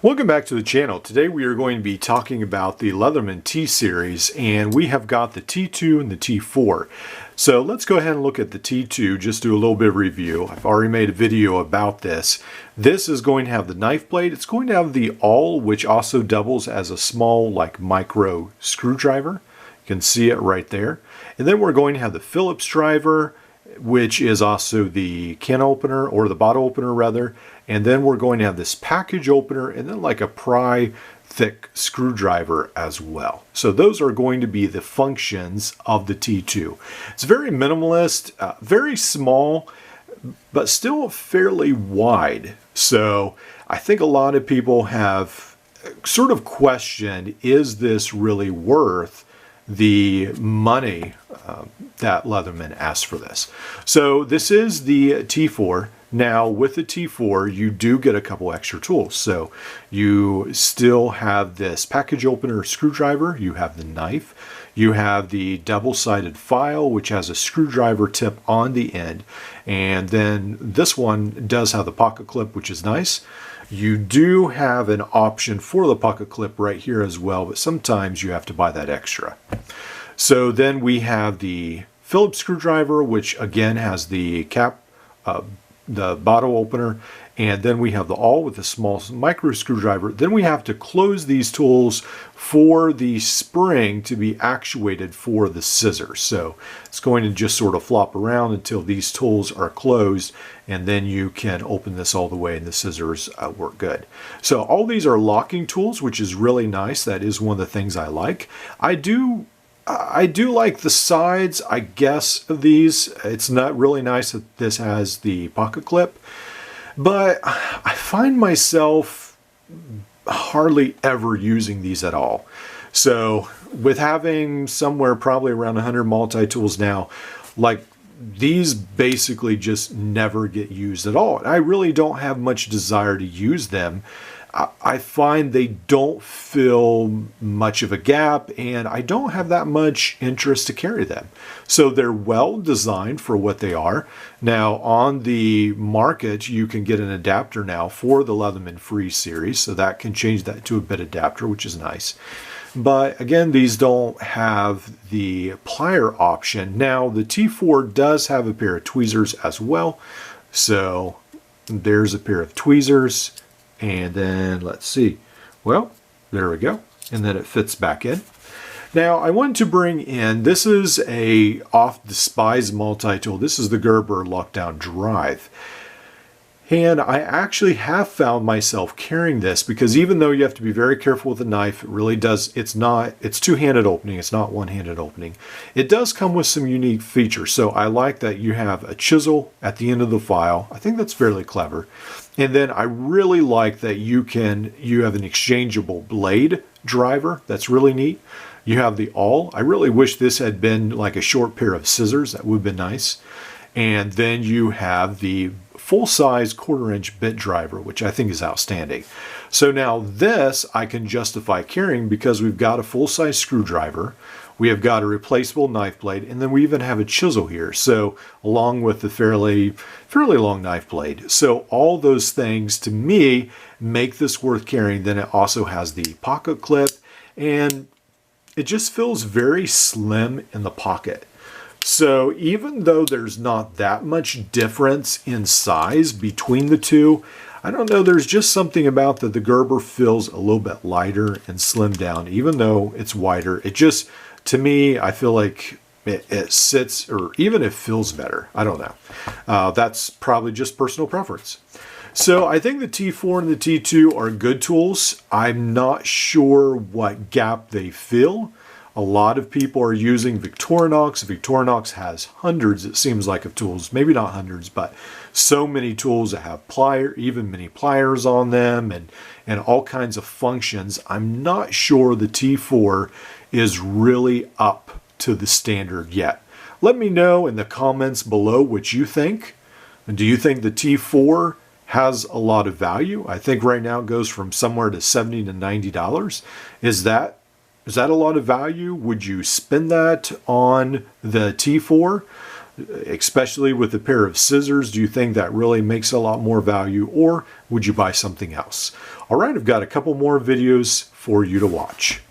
Welcome back to the channel. Today we are going to be talking about the Leatherman T-Series, and we have got the T2 and the T4. So let's go ahead and look at the T2, just do a little bit of review. I've already made a video about this. This is going to have the knife blade. It's going to have the awl, which also doubles as a small, like, micro screwdriver. You can see it right there. And then we're going to have the Phillips driver, which is also the can opener, or the bottle opener rather. And then we're going to have this package opener and then like a pry thick screwdriver as well. So those are going to be the functions of the T2. It's very minimalist, very small, but still fairly wide. So I think a lot of people have sort of questioned, is this really worth the money that Leatherman asked for this? So this is the T4. Now with the T4 you do get a couple extra tools. So you still have this package opener screwdriver, you have the knife, you have the double-sided file which has a screwdriver tip on the end, and then this one does have the pocket clip, which is nice. You do have an option for the pocket clip right here as well, but sometimes you have to buy that extra. So then we have the Phillips screwdriver, which again has the cap, the bottle opener, and then we have the awl with a small micro screwdriver. Then we have to close these tools for the spring to be actuated for the scissors. So it's going to just sort of flop around until these tools are closed, and then you can open this all the way and the scissors work good. So all these are locking tools, which is really nice. That is one of the things I like. I do like the sides, I guess, of these. It's not really nice that this has the pocket clip, but I find myself hardly ever using these at all. So with having somewhere probably around 100 multi-tools now, like, these basically just never get used at all. And I really don't have much desire to use them. I find they don't fill much of a gap, and I don't have that much interest to carry them. So they're well designed for what they are. Now on the market, you can get an adapter now for the Leatherman Free series, so that can change that to a bit adapter, which is nice. But again, these don't have the plier option. Now the T4 does have a pair of tweezers as well. So there's a pair of tweezers. And then let's see, well, there we go. And then it fits back in. Now I want to bring in, this is a oft-despised multi-tool. This is the Gerber lockdown drive. And I actually have found myself carrying this because even though you have to be very careful with the knife, it really does, it's two-handed opening, it's not one-handed opening. It does come with some unique features. So I like that you have a chisel at the end of the file. I think that's fairly clever. And then I really like that you have an exchangeable blade driver. That's really neat. You have the awl. I really wish this had been like a short pair of scissors. That would have been nice. And then you have the full-size 1/4-inch bit driver, which I think is outstanding. So now this I can justify carrying because we've got a full-size screwdriver, we have got a replaceable knife blade, and then we even have a chisel here. So along with the fairly long knife blade. So all those things to me make this worth carrying. Then it also has the pocket clip, and it just feels very slim in the pocket. So even though there's not that much difference in size between the two, I don't know, there's just something about that the Gerber feels a little bit lighter and slimmed down, even though it's wider. It just, to me, I feel like it sits, or even it feels better. I don't know. That's probably just personal preference. So I think the T4 and the T2 are good tools. I'm not sure what gap they fill. A lot of people are using Victorinox. Victorinox has hundreds, it seems like, of tools. Maybe not hundreds, but so many tools that have even mini pliers on them and all kinds of functions. I'm not sure the T4 is really up to the standard yet. Let me know in the comments below what you think. Do you think the T4 has a lot of value? I think right now it goes from somewhere to $70 to $90. Is that a lot of value? Would you spend that on the T4? especially with a pair of scissors? Do you think that really makes a lot more value, or would you buy something else? All right, I've got a couple more videos for you to watch.